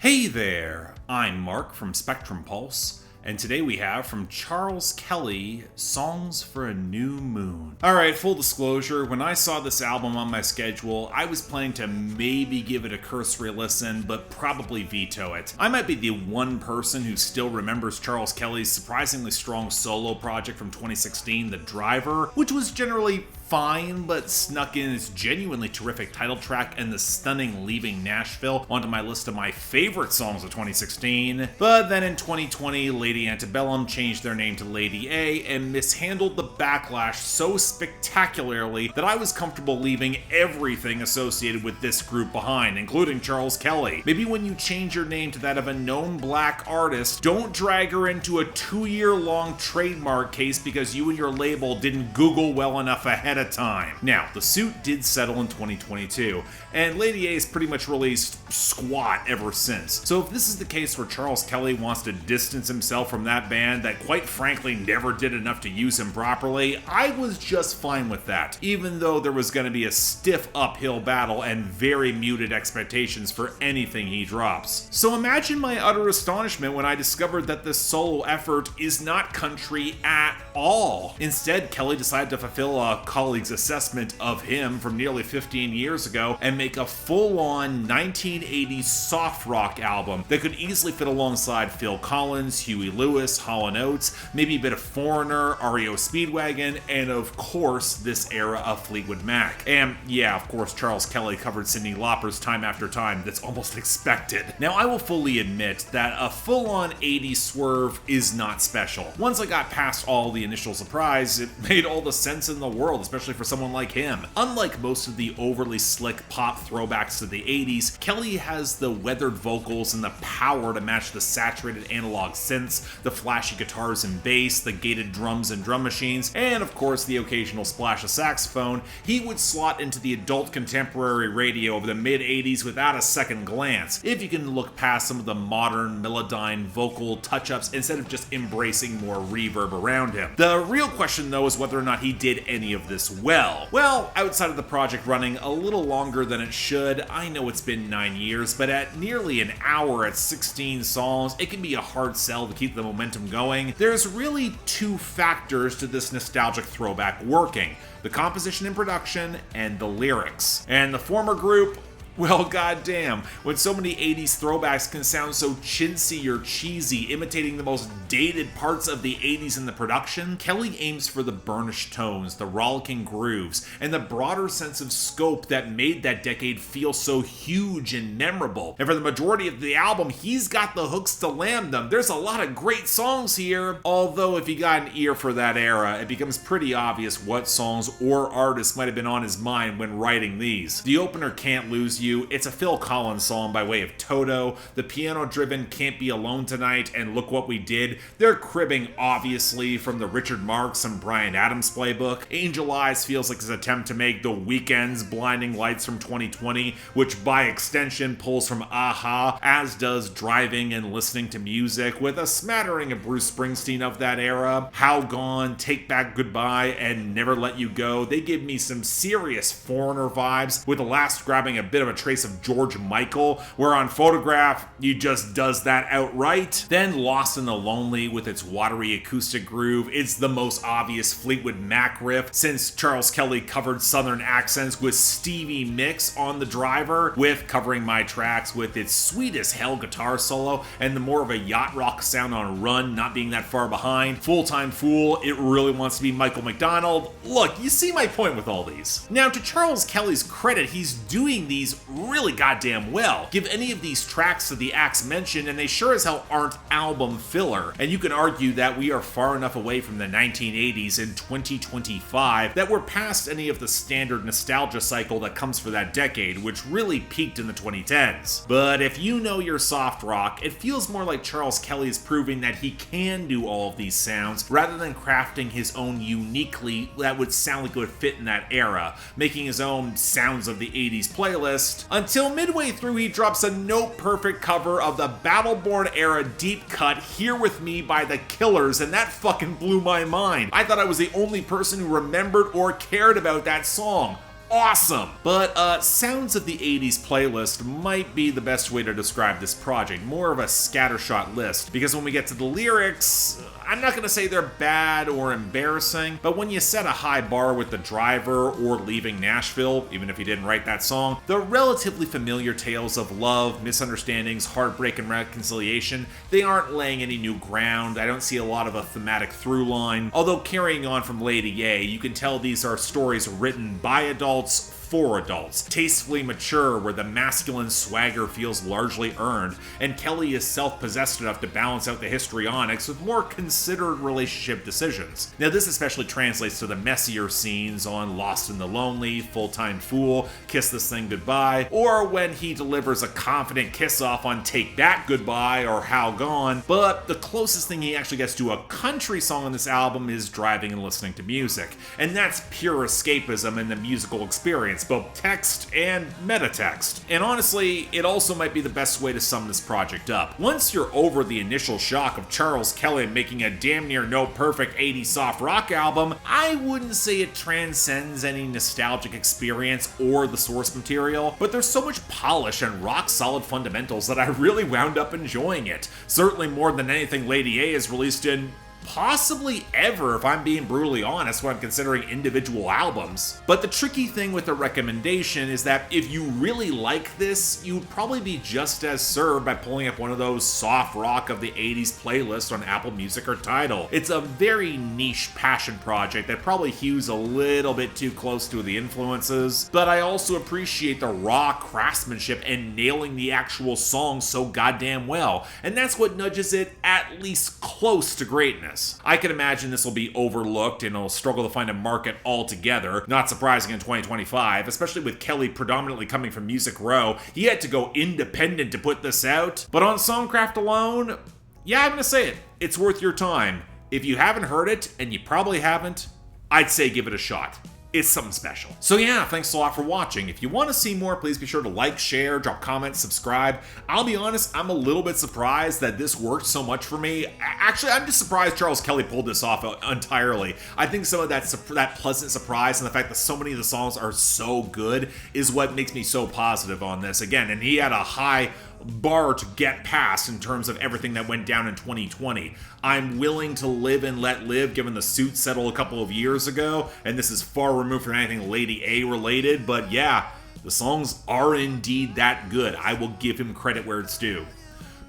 Hey there, I'm Mark from Spectrum Pulse, and today we have from Charles Kelley, Songs for a New Moon. Alright, full disclosure, when I saw this album on my schedule, I was planning to maybe give it a cursory listen, but probably veto it. I might be the one person who still remembers Charles Kelley's surprisingly strong solo project from 2016, The Driver, which was generally fine, but snuck in its genuinely terrific title track and the stunning Leaving Nashville onto my list of my favorite songs of 2016. But then in 2020, Lady Antebellum changed their name to Lady A and mishandled the backlash so spectacularly that I was comfortable leaving everything associated with this group behind, including Charles Kelley. Maybe when you change your name to that of a known black artist, don't drag her into a 2-year-long trademark case because you and your label didn't Google well enough ahead of time. Now, the suit did settle in 2022, and Lady A's pretty much released squat ever since. So if this is the case where Charles Kelley wants to distance himself from that band that quite frankly never did enough to use him properly, I was just fine with that, even though there was going to be a stiff uphill battle and very muted expectations for anything he drops. So imagine my utter astonishment when I discovered that this solo effort is not country at all. Instead, Kelley decided to fulfill a colleague's assessment of him from nearly 15 years ago and make a full-on 1980s soft rock album that could easily fit alongside Phil Collins, Huey Lewis, Hall & Oates, maybe a bit of Foreigner, REO Speedwagon, and of course this era of Fleetwood Mac. And yeah, of course Charles Kelley covered Cyndi Lauper's Time After Time. That's almost expected. Now I will fully admit that a full-on 80s swerve is not special. Once I got past all the initial surprise, it made all the sense in the world, especially for someone like him. Unlike most of the overly slick pop throwbacks to the 80s, Kelley has the weathered vocals and the power to match the saturated analog synths, the flashy guitars and bass, the gated drums and drum machines, and of course the occasional splash of saxophone. He would slot into the adult contemporary radio of the mid-80s without a second glance, if you can look past some of the modern melodyne vocal touch-ups instead of just embracing more reverb around him. The real question though is whether or not he did any of this well. Well, outside of the project running a little longer than it should, I know it's been 9 years, but at nearly an hour at 16 songs, it can be a hard sell to keep the momentum going. There's really two factors to this nostalgic throwback working: the composition and production, and the lyrics. And the former group, well, goddamn, when so many 80s throwbacks can sound so chintzy or cheesy, imitating the most dated parts of the 80s in the production, Kelley aims for the burnished tones, the rollicking grooves, and the broader sense of scope that made that decade feel so huge and memorable. And for the majority of the album, he's got the hooks to land them. There's a lot of great songs here, although if you got an ear for that era, it becomes pretty obvious what songs or artists might have been on his mind when writing these. The opener, Can't Lose You, it's a Phil Collins song by way of Toto. The piano-driven Can't Be Alone Tonight and Look What We Did, they're cribbing obviously from the Richard Marx and Bryan Adams playbook. Angel Eyes feels like his attempt to make The Weeknd's Blinding Lights from 2020, which by extension pulls from Aha, as does Driving and Listening to Music, with a smattering of Bruce Springsteen of that era. How Gone, Take Back Goodbye, and Never Let You Go, they give me some serious Foreigner vibes, with the last grabbing a bit of a trace of George Michael, where on Photograph, he just does that outright. Then Lost in the Lonely with its watery acoustic groove, it's the most obvious Fleetwood Mac riff since Charles Kelley covered Southern accents with Stevie Nicks on The Driver, with Covering My Tracks with its sweet as hell guitar solo and the more of a yacht rock sound on Run not being that far behind. Full Time Fool, it really wants to be Michael McDonald. Look, you see my point with all these. Now, to Charles Kelley's credit, he's doing these really goddamn well. Give any of these tracks to the acts mentioned and they sure as hell aren't album filler. And you can argue that we are far enough away from the 1980s in 2025 that we're past any of the standard nostalgia cycle that comes for that decade, which really peaked in the 2010s. But if you know your soft rock, it feels more like Charles Kelley is proving that he can do all of these sounds rather than crafting his own uniquely that would sound like it would fit in that era, making his own Sounds of the 80s playlist, until midway through he drops a note-perfect cover of the Battleborn era deep cut Here With Me by The Killers, and that fucking blew my mind. I thought I was the only person who remembered or cared about that song. awesome! But sounds of the 80s playlist might be the best way to describe this project, more of a scattershot list, because when we get to the lyrics, I'm not gonna say they're bad or embarrassing, but when you set a high bar with The Driver or Leaving Nashville, even if you didn't write that song, the relatively familiar tales of love, misunderstandings, heartbreak, and reconciliation, they aren't laying any new ground. I don't see a lot of a thematic through line. Although carrying on from Lady A, you can tell these are stories written by adults for adults, tastefully mature where the masculine swagger feels largely earned, and Kelley is self-possessed enough to balance out the histrionics with more considered relationship decisions. Now this especially translates to the messier scenes on Lost in the Lonely, Full-Time Fool, Kiss This Thing Goodbye, or when he delivers a confident kiss-off on Take That Goodbye or How Gone, but the closest thing he actually gets to a country song on this album is driving and listening to music, and that's pure escapism in the musical experience, both text and metatext. And honestly, it also might be the best way to sum this project up. Once you're over the initial shock of Charles Kelley making a damn near no perfect 80s soft rock album, I wouldn't say it transcends any nostalgic experience or the source material, but there's so much polish and rock solid fundamentals that I really wound up enjoying it. Certainly more than anything Lady A has released in possibly ever, if I'm being brutally honest, when I'm considering individual albums. But the tricky thing with the recommendation is that if you really like this, you'd probably be just as served by pulling up one of those soft rock of the 80s playlists on Apple Music or Tidal. It's a very niche passion project that probably hews a little bit too close to the influences, but I also appreciate the raw craftsmanship and nailing the actual song so goddamn well, and that's what nudges it at least close to greatness. I can imagine this will be overlooked and it'll struggle to find a market altogether. Not surprising in 2025, especially with Kelley predominantly coming from Music Row. He had to go independent to put this out. But on Songcraft alone, yeah, I'm gonna say it. It's worth your time. If you haven't heard it, and you probably haven't, I'd say give it a shot. It's something special. So yeah, thanks a lot for watching. If you want to see more, please be sure to like, share, drop comments, subscribe. I'll be honest, I'm a little bit surprised that this worked so much for me. Actually, I'm just surprised Charles Kelley pulled this off entirely. I think some of that pleasant surprise and the fact that so many of the songs are so good is what makes me so positive on this. Again, and he had a high bar to get past in terms of everything that went down in 2020. I'm willing to live and let live given the suit settled a couple of years ago, and this is far removed from anything Lady A related, but yeah, the songs are indeed that good. I will give him credit where it's due.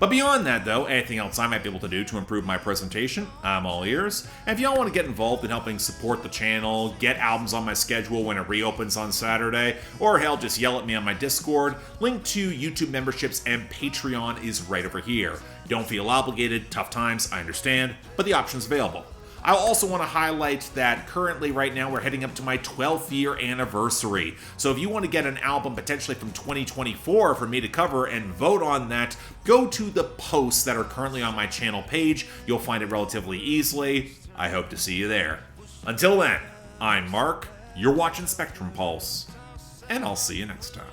But beyond that though, anything else I might be able to do to improve my presentation, I'm all ears. And if y'all want to get involved in helping support the channel, get albums on my schedule when it reopens on Saturday, or hell, just yell at me on my Discord, link to YouTube memberships and Patreon is right over here. Don't feel obligated, tough times, I understand, but the option's available. I also want to highlight that currently right now we're heading up to my 12th year anniversary. So if you want to get an album potentially from 2024 for me to cover and vote on that, go to the posts that are currently on my channel page. You'll find it relatively easily. I hope to see you there. Until then, I'm Mark, you're watching Spectrum Pulse, and I'll see you next time.